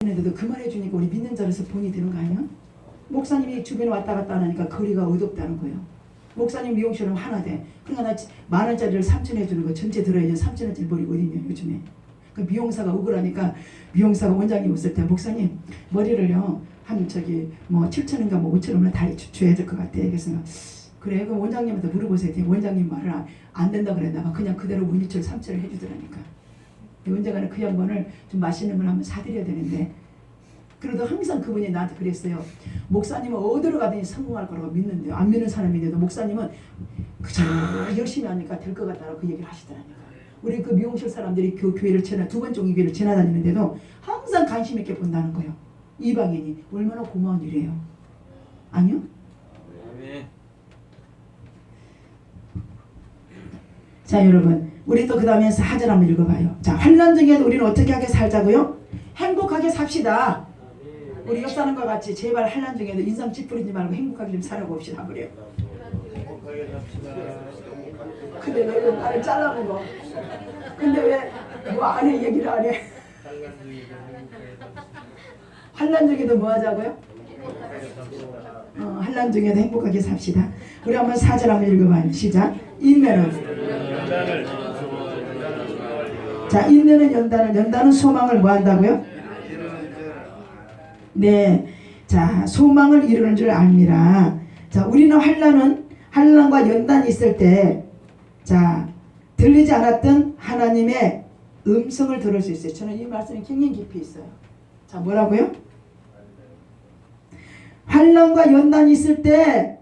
했는데도 그만해 주니까 우리 믿는 자로서 본이 되는 거 아니야? 목사님이 주변에 왔다 갔다 안 하니까 거리가 어둡다는 거예요. 목사님 미용실은 하나 돼. 그러니까 나 10,000원짜리를 3,000원 해주는 거 전체 들어야지. 3,000원짜리 머리 어딨냐 요즘에. 그 미용사가 억울하니까 미용사가 원장님 있을 때 목사님 머리를요 한 저기 뭐 7,000원인가 뭐 5,000원만 다 줘야 될 것 같아. 그래서 그래 그럼 원장님한테 물어보세요. 원장님 말을 안 된다 그랬나 그냥 그대로 문의철 3,000원 해주더라니까. 원장은 그 양반을 좀 맛있는 걸 한번 사드려야 되는데 그래도 항상 그분이 나한테 그랬어요. 목사님은 어디로 가든지 성공할 거라고 믿는데요. 안 믿는 사람인데도 목사님은 그저 열심히 하니까 될 것 같다고 그 얘기를 하시더라니까. 우리 그 미용실 사람들이 그 교회를 두 번 종이 교회를 지나다니는데도 항상 관심 있게 본다는 거예요. 이방인이 얼마나 고마운 일이에요. 아니요? 자 여러분 우리 또 그 다음에 4절 한번 읽어봐요. 자 환난 중에도 우리는 어떻게 하게 살자고요? 행복하게 삽시다. 우리 옆 사람과 같이 제발 환난 중에도 인상 찌푸리지 말고 행복하게 좀 살아봅시다 그래요. 행복하게 삽시다. 근데 왜 나를 잘라먹어? 근데 왜 뭐 안 해? 얘기를 안 해? 환난 중에도 뭐 하자고요? 환난 중에도 행복하게 삽시다. 우리 한번 4절 한번 읽어봐요. 시작. 인내는 자 인내는 연단은 소망을 뭐 한다고요? 네, 자 소망을 이루는 줄 압니다. 자 우리는 환난과 연단이 있을 때 자 들리지 않았던 하나님의 음성을 들을 수 있어요. 저는 이 말씀이 굉장히 깊이 있어요. 자 뭐라고요? 환난과 연단이 있을 때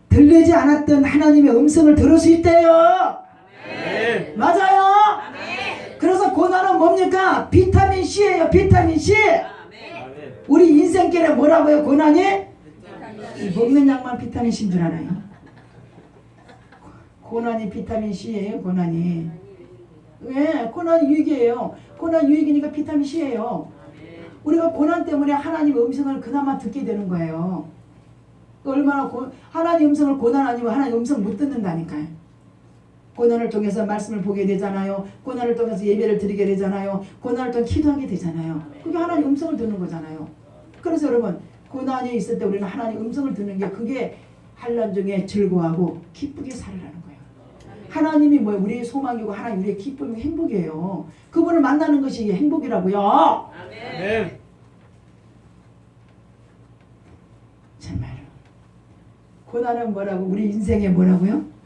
들리지 않았던 하나님의 음성을 들을 수 있대요. 네. 맞아요. 네. 그래서 고난은 뭡니까? 비타민 C예요. 비타민 C. 네. 우리 인생길에 뭐라고요? 고난이? 먹는 약만 비타민 C인 줄 알아요. 고난이 비타민 C예요. 고난이. 왜? 고난이 유익이에요. 고난 유익이니까 비타민 C예요. 우리가 고난 때문에 하나님의 음성을 그나마 듣게 되는 거예요. 얼마나 하나님 음성을 고난 아니면 하나님 음성 못 듣는다니까요. 고난을 통해서 말씀을 보게 되잖아요. 고난을 통해서 예배를 드리게 되잖아요. 고난을 통해 기도하게 되잖아요. 그게 하나님 음성을 듣는 거잖아요. 그래서 여러분 고난이 있을 때 우리는 하나님 음성을 듣는 게 그게 환난 중에 즐거워하고 기쁘게 살으라는 거예요. 하나님이 뭐예요? 우리의 소망이고 하나님 우리의 기쁨이고 행복이에요. 그분을 만나는 것이 행복이라고요. 아멘. 정말 고난은 뭐라고? 우리 인생에 뭐라고요?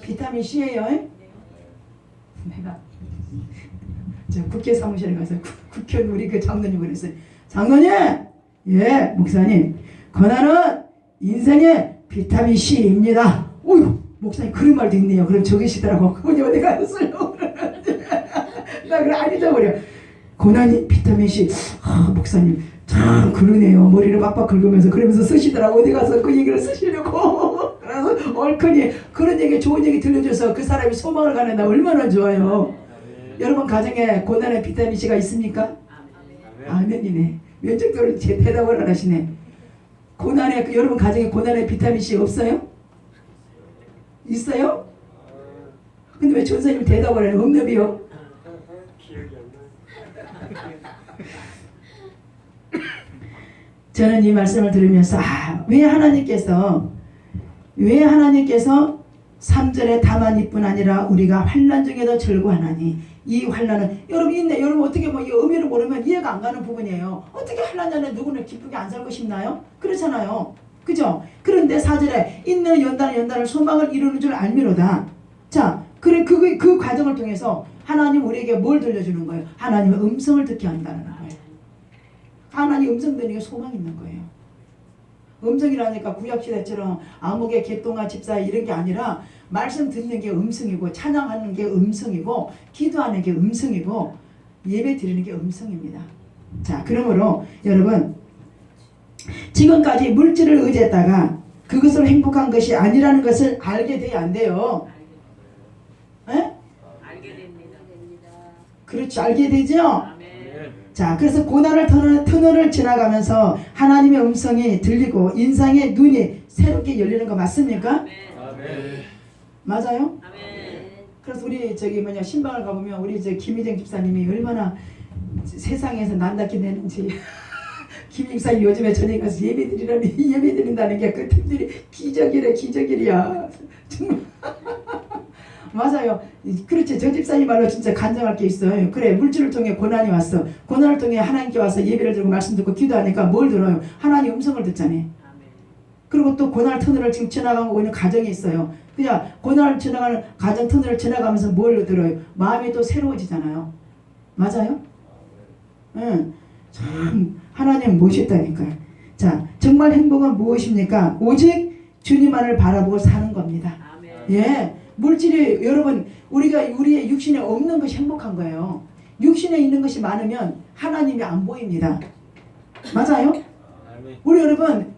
비타민 C예요. 내가 저 국회 사무실에 가서 국회의원 우리 그 장로님 그랬어요. 장로님, 예 목사님, 고난은 인생의 비타민 C입니다. 어휴 목사님 그런 말도 있네요. 그럼 적으시더라고. 그분이 어디 가서 쓰려고 그러는데 나 그래 안 잊어버려. 고난이 비타민 C. 목사님 참 그러네요. 머리를 막박 긁으면서 그러면서 쓰시더라고. 어디 가서 그 얘기를 쓰시려고. 그래서 얼큰이 그런 얘기 좋은 얘기 들려줘서 그 사람이 소망을 갖는다. 얼마나 좋아요. 여러분 가정에 고난의 비타민 C가 있습니까? 아멘이네. 면적도를 제 대답을 안 하시네. 고난의 여러분 가정에 고난의 비타민 C 없어요? 있어요? 근데 왜 전사님 대답을 해요? 없는데요? 저는 이 말씀을 들으면서 왜 하나님께서 3절에 다만 이뿐 아니라 우리가 환난 중에도 즐거워하나니 이 환난은 여러분 있네. 여러분 어떻게 뭐 이 의미를 모르면 이해가 안 가는 부분이에요. 어떻게 환난 전에 누구는 기쁘게 안 살고 싶나요? 그렇잖아요. 그죠? 그런데 4절에 있는 연단을 소망을 이루는 줄 알미로다. 자, 그래 그 과정을 통해서 하나님 우리에게 뭘 들려주는 거예요? 하나님의 음성을 듣게 한다는 거예요. 하나님 음성 듣는 게 소망이 있는 거예요. 음성이라니까 구약시대처럼 아무개 개똥아 집사 이런 게 아니라 말씀 듣는 게 음성이고 찬양하는 게 음성이고 기도하는 게 음성이고 예배 드리는 게 음성입니다. 자 그러므로 여러분 지금까지 물질을 의지했다가 그것으로 행복한 것이 아니라는 것을 알게 돼야 안 돼요. 에? 알게 됩니다. 그렇죠. 알게 되죠? 자 그래서 고난을 터널을 지나가면서 하나님의 음성이 들리고 인상의 눈이 새롭게 열리는 거 맞습니까? 아멘. 맞아요? 아멘. 그래서 우리 신방을 가보면 우리 김희정 집사님이 얼마나 세상에서 난다키 내는지 김익사님 요즘에 저녁에 가서 예배드리라니 예배드린다는 게 그 팀들이 기적이야 정말 맞아요. 그렇지. 저 집사님 말로 진짜 간증할 게 있어요. 그래 물질을 통해 고난이 왔어. 고난을 통해 하나님께 와서 예배를 드리고 말씀 듣고 기도하니까 뭘 들어요? 하나님 음성을 듣잖아요. 그리고 또 고난 터널을 지금 지나가고 있는 가정이 있어요. 그냥 고난을 지나가는 가정 터널을 지나가면서 뭘 들어요? 마음이 또 새로워지잖아요. 맞아요? 응. 참 하나님 멋있다니까요. 자, 정말 행복은 무엇입니까? 오직 주님만을 바라보고 사는 겁니다. 예. 물질이 여러분 우리의 육신에 없는 것이 행복한 거예요. 육신에 있는 것이 많으면 하나님이 안 보입니다. 맞아요? 우리 여러분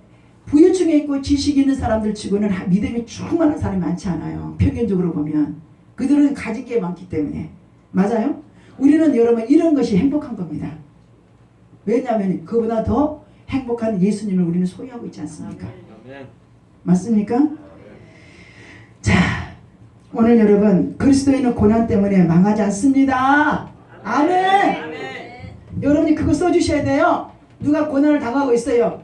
부유층에 있고 지식이 있는 사람들 치고는 믿음이 충만한 사람이 많지 않아요. 평균적으로 보면 그들은 가진 게 많기 때문에. 맞아요? 우리는 여러분 이런 것이 행복한 겁니다. 왜냐하면 그보다 더 행복한 예수님을 우리는 소유하고 있지 않습니까? 맞습니까? 자, 오늘 여러분 그리스도인은 고난 때문에 망하지 않습니다. 아멘. 여러분이 그거 써주셔야 돼요. 누가 고난을 당하고 있어요.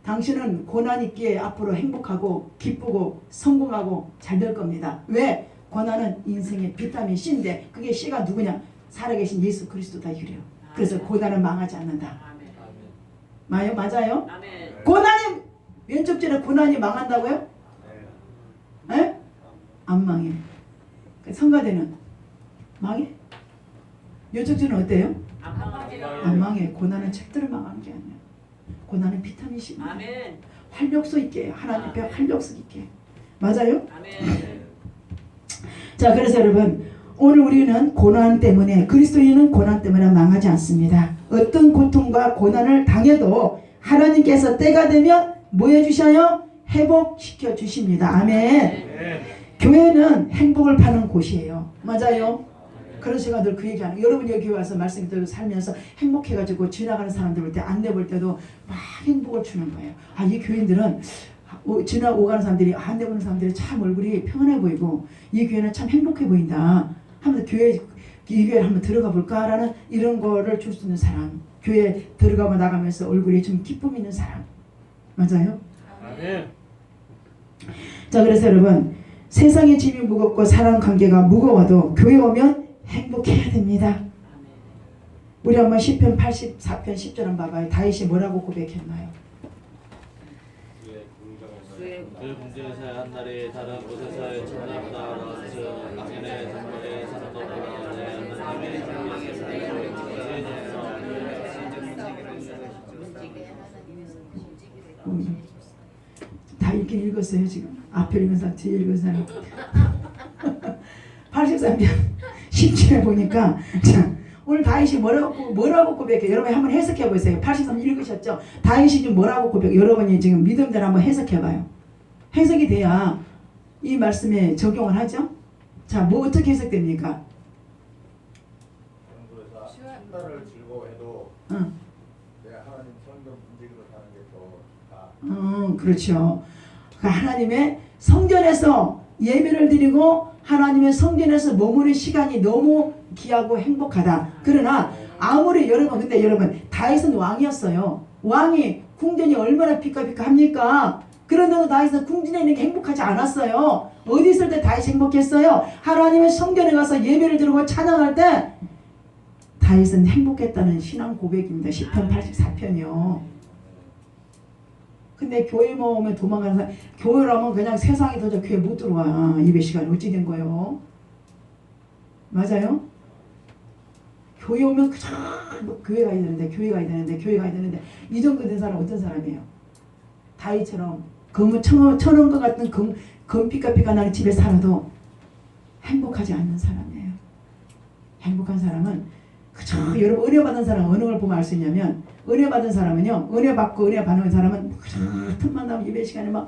당신은 고난 있기에 앞으로 행복하고 기쁘고 성공하고 잘 될 겁니다. 왜? 고난은 인생의 비타민 C인데 그게 C가 누구냐? 살아계신 예수 그리스도다 이래요. 그래서 고난은 망하지 않는다. 맞아요? 고난이 왼쪽 전에 고난이 망한다고요? 에? 안 망해. 성가대는 망해? 이쪽 전은 어때요? 안 망해. 고난은 절대로 망하는 게 아니야. 고난은 비타민 C. 활력소 있게 하나님 앞에 활력소 있게. 맞아요? 자, 그래서 여러분 오늘 우리는 고난 때문에 그리스도인은 고난 때문에 망하지 않습니다. 어떤 고통과 고난을 당해도 하나님께서 때가 되면 뭐 해주셔요? 회복시켜 주십니다. 아멘. 교회는 행복을 파는 곳이에요. 맞아요? 그래서 제가 늘 그 얘기하는 여러분 여기 와서 말씀 듣고 살면서 행복해가지고 지나가는 사람들 볼 때 안내 볼 때도 막 행복을 주는 거예요. 아, 이 교인들은 지나오가는 사람들이 안내 보는 사람들이 참 얼굴이 평안해 보이고 이 교회는 참 행복해 보인다 하면서 이 교회를 한번 들어가 볼까라는 이런 거를 줄 수 있는 사람, 교회 들어가고 나가면서 얼굴에 좀 기쁨 있는 사람. 맞아요? 아멘. 자, 그래서 여러분 세상의 짐이 무겁고 사람 관계가 무거워도 교회 오면 행복해야 됩니다. 우리 한번 시편 84편 10절 한번 봐봐요. 다윗이 뭐라고 고백했나요? 그 궁정에서의 한 날이 다른 곳에서의 천년보다 나았으 악인의 전문에 사람도보다 내 하나님의 다 읽긴 읽었어요. 지금 앞에 읽은 사람 뒤에 읽은 사람 83편 10절에 보니까 자, 오늘 다윗이 뭐라고 고백해? 여러분이 한번 해석해 보세요. 83 읽으셨죠? 다윗이 지금 뭐라고 고백해? 여러분이 지금 믿음대로 한번 해석해 봐요. 해석이 돼야 이 말씀에 적용을 하죠. 자, 뭐 어떻게 해석됩니까? 한 달을 즐거워해도 내 하나님 성경 움직이러 가는 게 더 좋다. 그렇죠. 하나님의 성전에서 예배를 드리고 하나님의 성전에서 머무는 시간이 너무 귀하고 행복하다. 그러나 아무리 여러분 근데 여러분 다윗은 왕이었어요. 왕이 궁전이 얼마나 피카피카합니까? 그런데도 다윗은 궁전에 있는 게 행복하지 않았어요. 어디 있을 때 다윗이 행복했어요? 하나님의 성전에 가서 예배를 드리고 찬양할 때 다윗은 행복했다는 신앙 고백입니다. 시편 84편이요. 근데 교회 오면 도망가는 사람, 교회라면 그냥 세상에 터져 교회 못 들어와. 예배 시간이 어찌 된 거예요? 맞아요? 교회 오면 그저 교회 가야 되는데 교회 가야 되는데 이 정도 된 사람 어떤 사람이에요? 다윗처럼 금을 쳐놓은 것 같은 금 피카피카 나는 집에 살아도 행복하지 않는 사람이에요. 행복한 사람은 그저 여러분 은혜 받은 사람 어느 걸 보면 알 수 있냐면 은혜 받은 사람은요 은혜 받고 은혜 받는 사람은 그저 틈만 나면 예배 시간에 막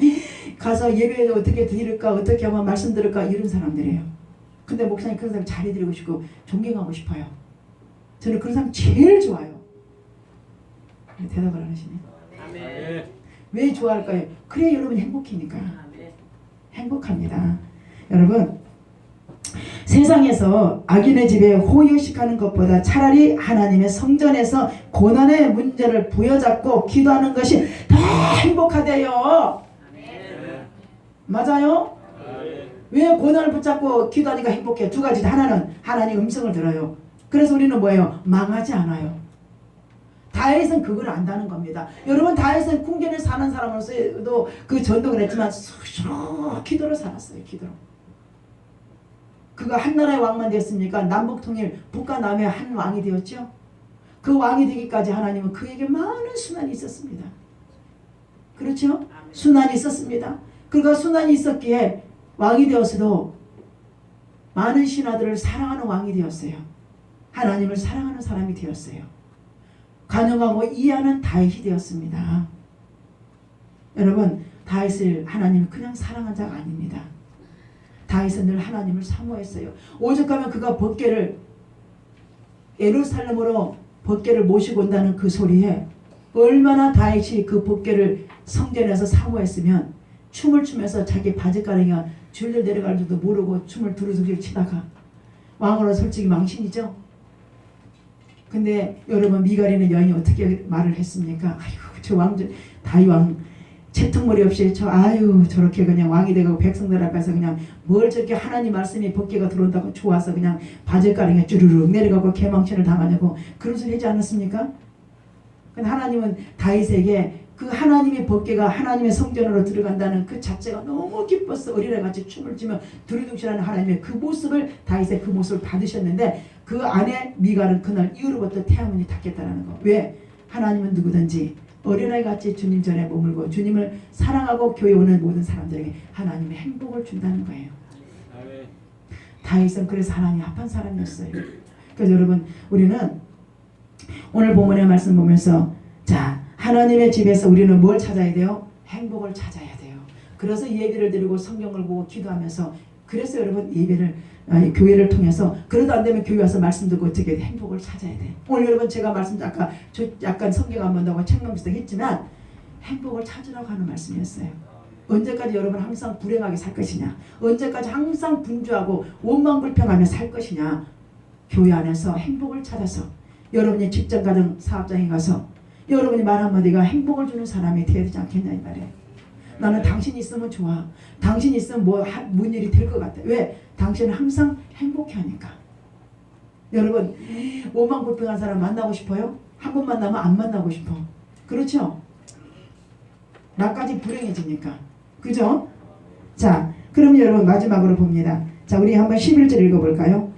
가서 예배에 어떻게 드릴까 어떻게 하면 말씀 들을까 이런 사람들이에요. 근데 목사님 그런 사람 잘해드리고 싶고 존경하고 싶어요. 저는 그런 사람 제일 좋아요. 대답을 안 하시네. 아멘. 왜 좋아할까요? 그래 여러분 행복하니까. 행복합니다. 여러분 세상에서 악인의 집에 호의식하는 것보다 차라리 하나님의 성전에서 고난의 문제를 부여잡고 기도하는 것이 더 행복하대요. 맞아요? 왜 고난을 붙잡고 기도하니까 행복해? 두 가지. 하나는 하나님 음성을 들어요. 그래서 우리는 뭐예요? 망하지 않아요. 다윗은 그걸 안다는 겁니다. 여러분, 다윗은 궁전에 사는 사람으로서도 그 전도를 했지만 수시로 기도로 살았어요. 기도로. 그가 한 나라의 왕만 됐습니까? 남북통일 북과 남의 한 왕이 되었죠. 그 왕이 되기까지 하나님은 그에게 많은 순환이 있었습니다. 그렇죠? 순환이 있었습니다. 그가 순환이 있었기에 왕이 되었어도 많은 신하들을 사랑하는 왕이 되었어요. 하나님을 사랑하는 사람이 되었어요. 가늠하고 이해하는 다윗이 되었습니다. 여러분, 다윗을 하나님은 그냥 사랑한 자가 아닙니다. 다윗은 늘 하나님을 사모했어요. 오죽하면 그가 법궤를 예루살렘으로 법궤를 모시고 온다는 그 소리에 얼마나 다윗이 그 법궤를 성전에서 사모했으면 춤을 추면서 자기 바지가랑이가 줄줄 내려갈 줄도 모르고 춤을 두루두루 치다가 왕으로 솔직히 망신이죠. 근데 여러분, 미갈이는 여인이 어떻게 말을 했습니까? 아이고, 저 왕, 다윗 왕 채통머리 없이 저렇게 그냥 왕이 되고 백성들 앞에서 그냥 뭘 저렇게 하나님 말씀이 법궤가 들어온다고 좋아서 그냥 바질가랑이가 쭈르륵 내려가고 개망신을 당하냐고 그런 소리 하지 않았습니까? 근데 하나님은 다윗에게 그 하나님의 법궤가 하나님의 성전으로 들어간다는 그 자체가 너무 기뻤어. 어린애같이 춤을 추며 두리둥실하는 하나님의 그 모습을, 다윗의 그 모습을 받으셨는데 그 아내 미갈은 그날 이후로부터 태양문이 닫겠다는 거. 왜? 하나님은 누구든지 어린아이같이 주님 전에 머물고 주님을 사랑하고 교회 오는 모든 사람들에게 하나님의 행복을 준다는 거예요. 다윗은 그래서 하나님 합한 사람이었어요. 그래서 여러분, 우리는 오늘 본문의 말씀 보면서 자, 하나님의 집에서 우리는 뭘 찾아야 돼요? 행복을 찾아야 돼요. 그래서 예배를 드리고 성경을 보고 기도하면서, 그래서 여러분 예배를 교회를 통해서, 그래도 안 되면 교회 와서 말씀 듣고 어떻게 행복을 찾아야 돼. 오늘 여러분 제가 말씀 아까 약간 성경 안 본다고 책망비슷 했지만 행복을 찾으라고 하는 말씀이었어요. 언제까지 여러분 항상 불행하게 살 것이냐? 언제까지 항상 분주하고 원망불평하며 살 것이냐? 교회 안에서 행복을 찾아서 여러분이 직장 가정 사업장에 가서 여러분이 말 한마디가 행복을 주는 사람이 되어야 되지 않겠냐 이 말이에요. 나는 당신이 있으면 좋아. 당신이 있으면 뭔 일이 될 것 같아. 왜? 당신은 항상 행복해하니까. 여러분, 원망불평한 사람 만나고 싶어요? 한 번 만나면 안 만나고 싶어. 그렇죠? 나까지 불행해지니까. 그죠? 자, 그럼 여러분 마지막으로 봅니다. 자, 우리 한번 11절 읽어볼까요?